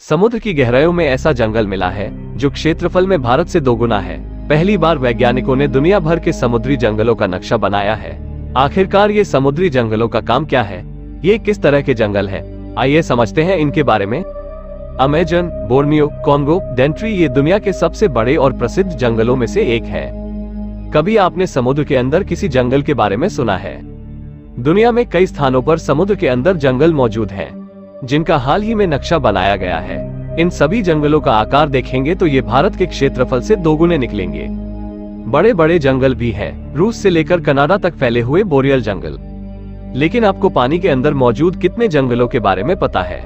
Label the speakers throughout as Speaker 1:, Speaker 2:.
Speaker 1: समुद्र की गहराइयों में ऐसा जंगल मिला है जो क्षेत्रफल में भारत से दोगुना है। पहली बार वैज्ञानिकों ने दुनिया भर के समुद्री जंगलों का नक्शा बनाया है। आखिरकार ये समुद्री जंगलों का काम क्या है? ये किस तरह के जंगल हैं? आइए समझते हैं इनके बारे में। अमेजन, बोर्नियो, कॉन्गो, डेंट्री ये दुनिया के सबसे बड़े और प्रसिद्ध जंगलों में से एक है। कभी आपने समुद्र के अंदर किसी जंगल के बारे में सुना है? दुनिया में कई स्थानों पर समुद्र के अंदर जंगल मौजूद हैं, जिनका हाल ही में नक्शा बनाया गया है। इन सभी जंगलों का आकार देखेंगे तो ये भारत के क्षेत्रफल से दोगुने निकलेंगे। बड़े बड़े जंगल भी हैं, रूस से लेकर कनाडा तक फैले हुए बोरियल जंगल। लेकिन आपको पानी के अंदर मौजूद कितने जंगलों के बारे में पता है?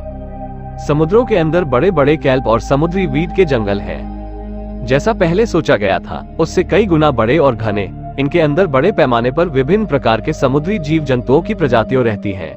Speaker 1: समुद्रों के अंदर बड़े बड़े कैल्प और समुद्री वीट के जंगल हैं। जैसा पहले सोचा गया था, उससे कई गुना बड़े और घने। इनके अंदर बड़े पैमाने पर विभिन्न प्रकार के समुद्री जीव जंतुओं की प्रजातियां रहती हैं।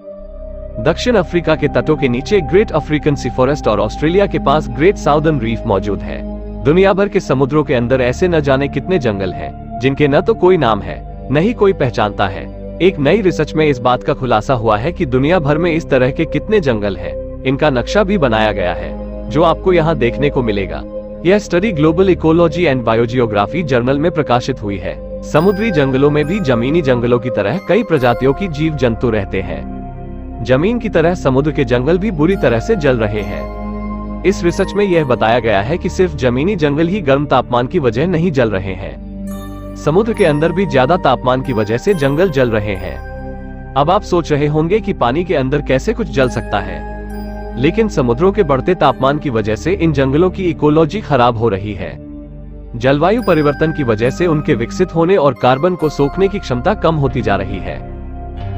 Speaker 1: दक्षिण अफ्रीका के तटों के नीचे ग्रेट अफ्रीकन सी फॉरेस्ट और ऑस्ट्रेलिया के पास ग्रेट साउदर्न रीफ मौजूद है। दुनिया भर के समुद्रों के अंदर ऐसे न जाने कितने जंगल हैं, जिनके न तो कोई नाम है, न ही कोई पहचानता है। एक नई रिसर्च में इस बात का खुलासा हुआ है कि दुनिया भर में इस तरह के कितने जंगल हैं। इनका नक्शा भी बनाया गया है, जो आपको यहाँ देखने को मिलेगा। यह study global ecology and biogeography journal में प्रकाशित हुई है। समुद्री जंगलों में भी जमीनी जंगलों की तरह कई प्रजातियों की जीव जंतु रहते हैं। जमीन की तरह समुद्र के जंगल भी बुरी तरह से जल रहे हैं। इस रिसर्च में यह बताया गया है कि सिर्फ जमीनी जंगल ही गर्म तापमान की वजह नहीं जल रहे हैं, समुद्र के अंदर भी ज्यादा तापमान की वजह से जंगल जल रहे हैं। अब आप सोच रहे होंगे कि पानी के अंदर कैसे कुछ जल सकता है, लेकिन समुद्रों के बढ़ते तापमान की वजह से इन जंगलों की इकोलॉजी खराब हो रही है। जलवायु परिवर्तन की वजह से उनके विकसित होने और कार्बन को सोखने की क्षमता कम होती जा रही है।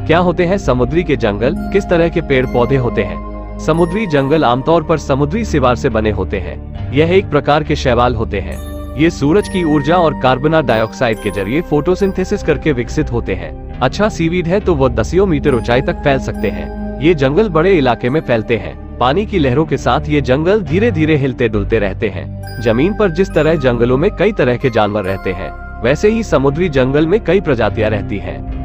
Speaker 1: क्या होते हैं समुद्री के जंगल? किस तरह के पेड़ पौधे होते हैं? समुद्री जंगल आमतौर पर समुद्री सिवार से बने होते हैं। यह एक प्रकार के शैवाल होते हैं। ये सूरज की ऊर्जा और कार्बन डाइऑक्साइड के जरिए फोटोसिंथेसिस करके विकसित होते हैं। अच्छा सीवीड है तो वो दसियों मीटर ऊंचाई तक फैल सकते हैं। ये जंगल बड़े इलाके में फैलते हैं। पानी की लहरों के साथ ये जंगल धीरे धीरे हिलते डुलते रहते हैं। जमीन पर जिस तरह जंगलों में कई तरह के जानवर रहते हैं, वैसे ही समुद्री जंगल में कई प्रजातियां रहती हैं।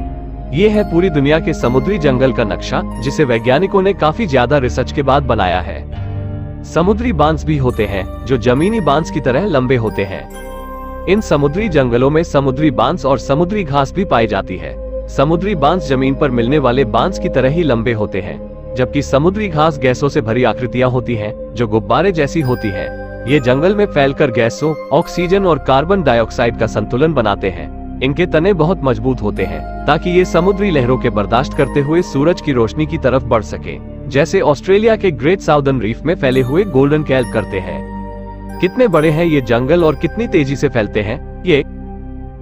Speaker 1: ये है पूरी दुनिया के समुद्री जंगल का नक्शा, जिसे वैज्ञानिकों ने काफी ज्यादा रिसर्च के बाद बनाया है। समुद्री बांस भी होते हैं, जो जमीनी बांस की तरह लंबे होते हैं। इन समुद्री जंगलों में समुद्री बांस और समुद्री घास भी पाई जाती है। समुद्री बांस जमीन पर मिलने वाले बांस की तरह ही लंबे होते हैं, जबकि समुद्री घास गैसों से भरी आकृतियां होती हैं, जो गुब्बारे जैसी होती हैं। ये जंगल में फैलकर गैसों, ऑक्सीजन और कार्बन डाइऑक्साइड का संतुलन बनाते हैं। इनके तने बहुत मजबूत होते हैं, ताकि ये समुद्री लहरों के बर्दाश्त करते हुए सूरज की रोशनी की तरफ बढ़ सके, जैसे ऑस्ट्रेलिया के ग्रेट साउदर्न रीफ में फैले हुए गोल्डन कैल्प करते हैं। कितने बड़े हैं ये जंगल और कितनी तेजी से फैलते हैं? ये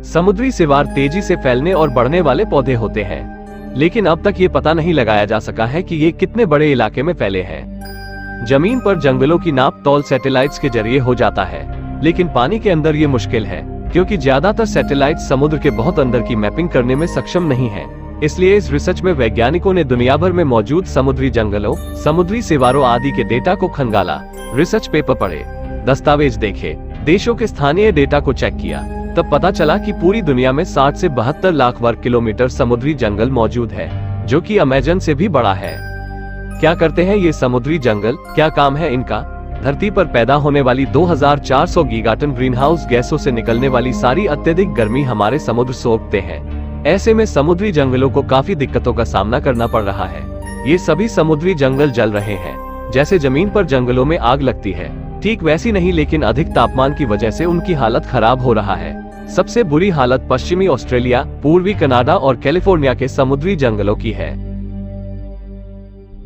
Speaker 1: समुद्री सिवार तेजी से फैलने और बढ़ने वाले पौधे होते हैं, लेकिन अब तक ये पता नहीं लगाया जा सका है कि ये कितने बड़े इलाके में फैले हैं। जमीन पर जंगलों की नाप तौल सैटेलाइट्स के जरिए हो जाता है, लेकिन पानी के अंदर ये मुश्किल है, क्योंकि ज्यादातर सैटेलाइट समुद्र के बहुत अंदर की मैपिंग करने में सक्षम नहीं है। इसलिए इस रिसर्च में वैज्ञानिकों ने दुनिया भर में मौजूद समुद्री जंगलों, समुद्री सिवारों आदि के डेटा को खंगाला, रिसर्च पेपर पढ़े, दस्तावेज देखे, देशों के स्थानीय डेटा को चेक किया। तब पता चला कि पूरी दुनिया में 60 से 72 लाख वर्ग किलोमीटर समुद्री जंगल मौजूद है, जो कि अमेजन से भी बड़ा है। क्या करते हैं ये समुद्री जंगल? क्या काम है इनका? धरती पर पैदा होने वाली 2400 गीगाटन ग्रीनहाउस गैसों से निकलने वाली सारी अत्यधिक गर्मी हमारे समुद्र सोखते हैं। ऐसे में समुद्री जंगलों को काफी दिक्कतों का सामना करना पड़ रहा है। ये सभी समुद्री जंगल जल रहे हैं। जैसे जमीन पर जंगलों में आग लगती है, ठीक वैसी नहीं, लेकिन अधिक तापमान की वजह से उनकी हालत खराब हो रहा है। सबसे बुरी हालत पश्चिमी ऑस्ट्रेलिया, पूर्वी कनाडा और कैलिफोर्निया के समुद्री जंगलों की है।